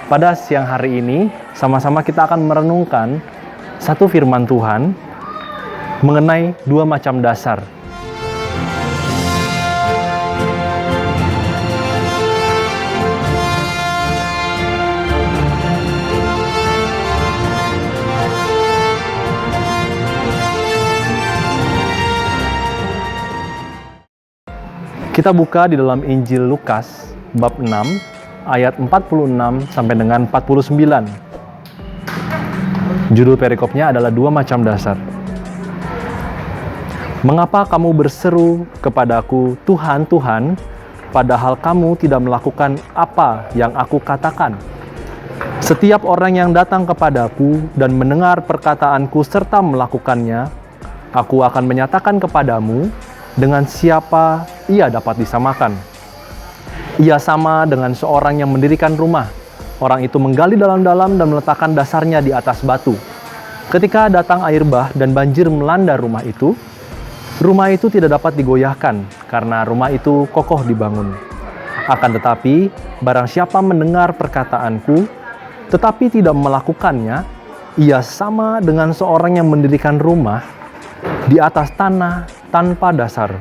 Pada siang hari ini, sama-sama kita akan merenungkan satu firman Tuhan mengenai dua macam dasar. Kita buka di dalam Injil Lukas bab 6 ayat 46 sampai dengan 49. Judul perikopnya adalah dua macam dasar. Mengapa kamu berseru kepadaku, Tuhan, Tuhan, padahal kamu tidak melakukan apa yang aku katakan? Setiap orang yang datang kepadaku dan mendengar perkataanku serta melakukannya, aku akan menyatakan kepadamu dengan siapa ia dapat disamakan. Ia sama dengan seorang yang mendirikan rumah. Orang itu menggali dalam-dalam dan meletakkan dasarnya di atas batu. Ketika datang air bah dan banjir melanda rumah itu tidak dapat digoyahkan karena rumah itu kokoh dibangun. Akan tetapi, barang siapa mendengar perkataanku, tetapi tidak melakukannya, ia sama dengan seorang yang mendirikan rumah di atas tanah tanpa dasar.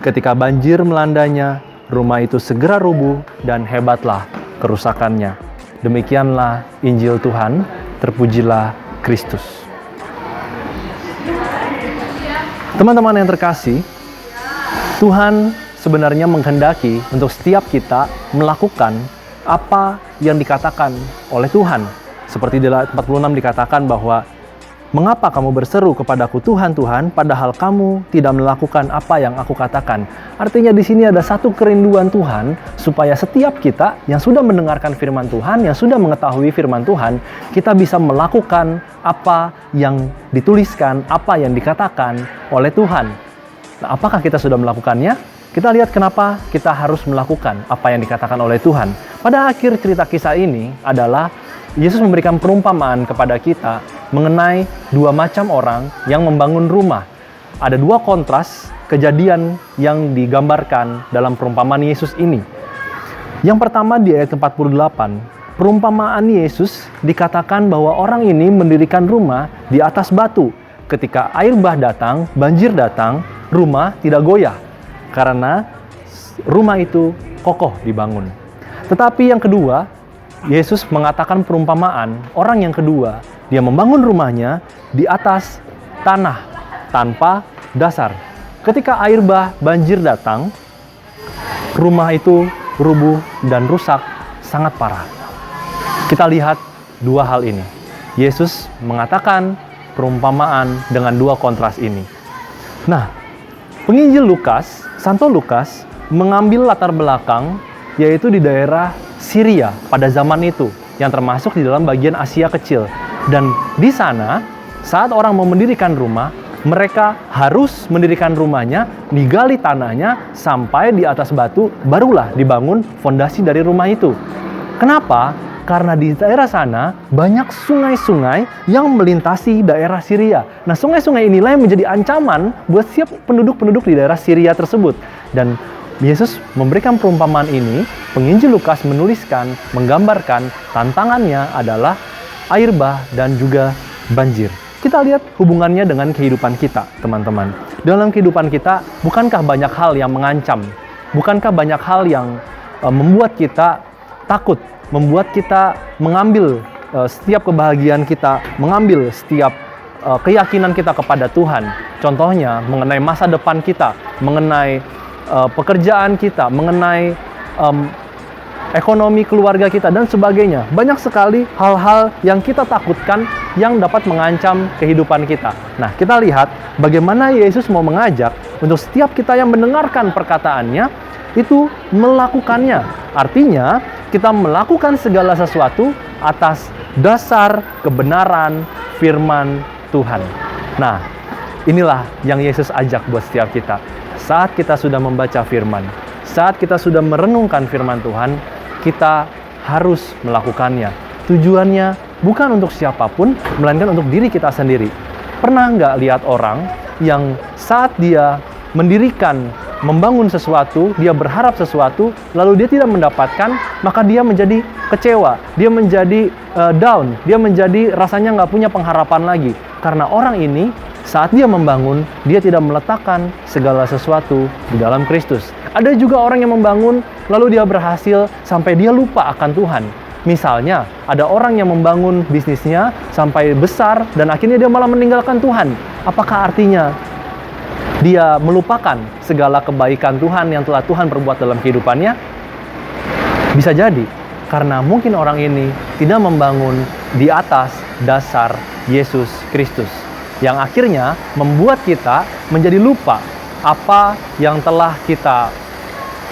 Ketika banjir melandanya, rumah itu segera rubuh dan hebatlah kerusakannya. Demikianlah Injil Tuhan, terpujilah Kristus. Teman-teman yang terkasih, Tuhan sebenarnya menghendaki untuk setiap kita melakukan apa yang dikatakan oleh Tuhan. Seperti di ayat 46 dikatakan bahwa mengapa kamu berseru kepadaku Tuhan, Tuhan, padahal kamu tidak melakukan apa yang aku katakan? Artinya di sini ada satu kerinduan Tuhan supaya setiap kita yang sudah mendengarkan firman Tuhan, yang sudah mengetahui firman Tuhan, kita bisa melakukan apa yang dituliskan, apa yang dikatakan oleh Tuhan. Nah, apakah kita sudah melakukannya? Kita lihat kenapa kita harus melakukan apa yang dikatakan oleh Tuhan. Pada akhir cerita kisah ini adalah Yesus memberikan perumpamaan kepada kita mengenai dua macam orang yang membangun rumah. Ada dua kontras kejadian yang digambarkan dalam perumpamaan Yesus ini. Yang pertama di ayat 48, perumpamaan Yesus dikatakan bahwa orang ini mendirikan rumah di atas batu. Ketika air bah datang, banjir datang, rumah tidak goyah karena rumah itu kokoh dibangun. Tetapi yang kedua, Yesus mengatakan perumpamaan orang yang kedua, dia membangun rumahnya di atas tanah tanpa dasar. Ketika air bah banjir datang, rumah itu rubuh dan rusak sangat parah. Kita lihat dua hal ini. Yesus mengatakan perumpamaan dengan dua kontras ini. Nah, penginjil Lukas, Santo Lukas, mengambil latar belakang yaitu di daerah Syria pada zaman itu, yang termasuk di dalam bagian Asia Kecil. Dan di sana, saat orang mau mendirikan rumah, mereka harus mendirikan rumahnya, digali tanahnya sampai di atas batu, barulah dibangun fondasi dari rumah itu. Kenapa? Karena di daerah sana banyak sungai-sungai yang melintasi daerah Syria. Nah, sungai-sungai inilah yang menjadi ancaman buat setiap penduduk-penduduk di daerah Syria tersebut. Dan Yesus memberikan perumpamaan ini, penginjil Lukas menuliskan, menggambarkan tantangannya adalah air bah dan juga banjir. Kita lihat hubungannya dengan kehidupan kita, teman-teman. Dalam kehidupan kita, bukankah banyak hal yang mengancam? Bukankah banyak hal yang membuat kita takut? Membuat kita mengambil setiap kebahagiaan kita, mengambil setiap keyakinan kita kepada Tuhan. Contohnya, mengenai masa depan kita, mengenai pekerjaan kita, mengenai ekonomi keluarga kita, dan sebagainya. Banyak sekali hal-hal yang kita takutkan yang dapat mengancam kehidupan kita. Nah, kita lihat bagaimana Yesus mau mengajak untuk setiap kita yang mendengarkan perkataannya, itu melakukannya. Artinya, kita melakukan segala sesuatu atas dasar kebenaran firman Tuhan. Nah, inilah yang Yesus ajak buat setiap kita. Saat kita sudah membaca firman, saat kita sudah merenungkan firman Tuhan, kita harus melakukannya. Tujuannya bukan untuk siapapun, melainkan untuk diri kita sendiri. Pernah nggak lihat orang yang saat dia membangun sesuatu, dia berharap sesuatu, lalu dia tidak mendapatkan, maka dia menjadi kecewa, dia menjadi down, dia menjadi rasanya nggak punya pengharapan lagi. Karena orang ini saat dia membangun, dia tidak meletakkan segala sesuatu di dalam Kristus. Ada juga orang yang membangun, lalu dia berhasil sampai dia lupa akan Tuhan. Misalnya, ada orang yang membangun bisnisnya sampai besar dan akhirnya dia malah meninggalkan Tuhan. Apakah artinya dia melupakan segala kebaikan Tuhan yang telah Tuhan perbuat dalam kehidupannya? Bisa jadi, karena mungkin orang ini tidak membangun di atas dasar Yesus Kristus, yang akhirnya membuat kita menjadi lupa apa yang telah kita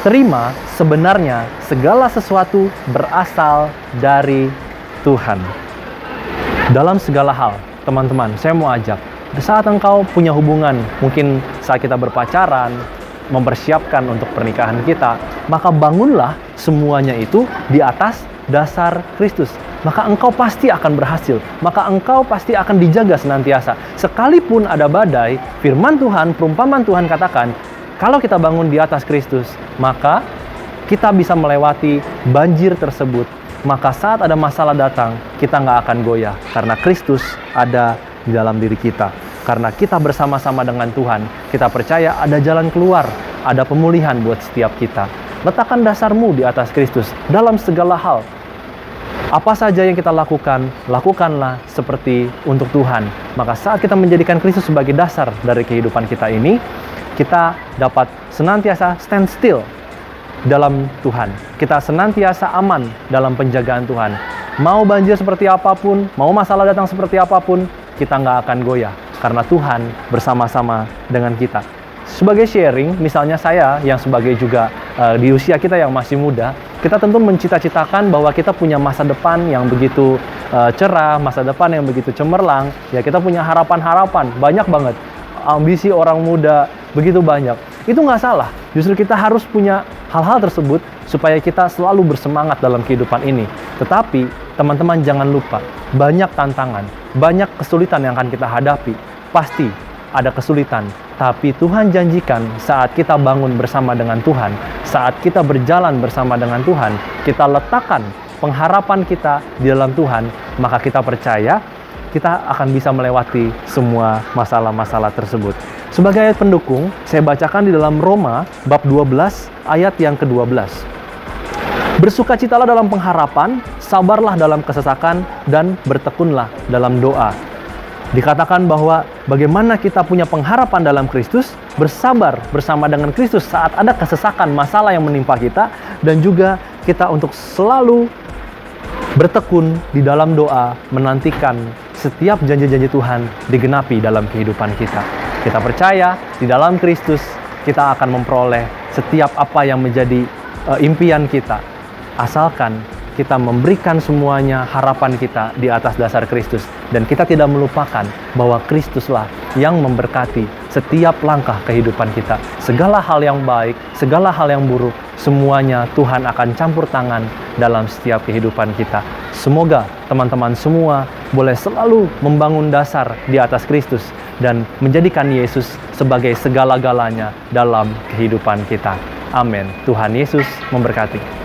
terima. Sebenarnya segala sesuatu berasal dari Tuhan. Dalam segala hal, teman-teman, saya mau ajak, saat engkau punya hubungan, mungkin saat kita berpacaran, mempersiapkan untuk pernikahan kita, maka bangunlah semuanya itu di atas dasar Kristus. Maka engkau pasti akan berhasil, maka engkau pasti akan dijaga senantiasa. Sekalipun ada badai, firman Tuhan, perumpamaan Tuhan katakan, kalau kita bangun di atas Kristus, maka kita bisa melewati banjir tersebut. Maka saat ada masalah datang, kita nggak akan goyah, karena Kristus ada di dalam diri kita. Karena kita bersama-sama dengan Tuhan, kita percaya ada jalan keluar, ada pemulihan buat setiap kita. Letakkan dasarmu di atas Kristus dalam segala hal. Apa saja yang kita lakukan, lakukanlah seperti untuk Tuhan. Maka saat kita menjadikan Kristus sebagai dasar dari kehidupan kita ini, kita dapat senantiasa stand still dalam Tuhan. Kita senantiasa aman dalam penjagaan Tuhan. Mau banjir seperti apapun, mau masalah datang seperti apapun, kita nggak akan goyah. Karena Tuhan bersama-sama dengan kita. Sebagai sharing, misalnya saya yang sebagai juga di usia kita yang masih muda, kita tentu mencita-citakan bahwa kita punya masa depan yang begitu cerah, masa depan yang begitu cemerlang. Ya, kita punya harapan-harapan, banyak banget. Ambisi orang muda begitu banyak. Itu nggak salah. Justru kita harus punya hal-hal tersebut supaya kita selalu bersemangat dalam kehidupan ini. Tetapi, teman-teman jangan lupa, banyak tantangan, banyak kesulitan yang akan kita hadapi. Pasti ada kesulitan, tapi Tuhan janjikan saat kita bangun bersama dengan Tuhan, saat kita berjalan bersama dengan Tuhan, kita letakkan pengharapan kita di dalam Tuhan, maka kita percaya kita akan bisa melewati semua masalah-masalah tersebut. Sebagai ayat pendukung, saya bacakan di dalam Roma bab 12 ayat yang ke-12. Bersukacitalah dalam pengharapan, sabarlah dalam kesesakan, dan bertekunlah dalam doa. Dikatakan bahwa bagaimana kita punya pengharapan dalam Kristus, bersabar bersama dengan Kristus saat ada kesesakan, masalah yang menimpa kita, dan juga kita untuk selalu bertekun di dalam doa, menantikan setiap janji-janji Tuhan digenapi dalam kehidupan kita. Kita percaya di dalam Kristus kita akan memperoleh setiap apa yang menjadi impian kita. Asalkan kita memberikan semuanya harapan kita di atas dasar Kristus. Dan kita tidak melupakan bahwa Kristuslah yang memberkati setiap langkah kehidupan kita. Segala hal yang baik, segala hal yang buruk, semuanya Tuhan akan campur tangan dalam setiap kehidupan kita. Semoga teman-teman semua boleh selalu membangun dasar di atas Kristus dan menjadikan Yesus sebagai segala-galanya dalam kehidupan kita. Amin. Tuhan Yesus memberkati.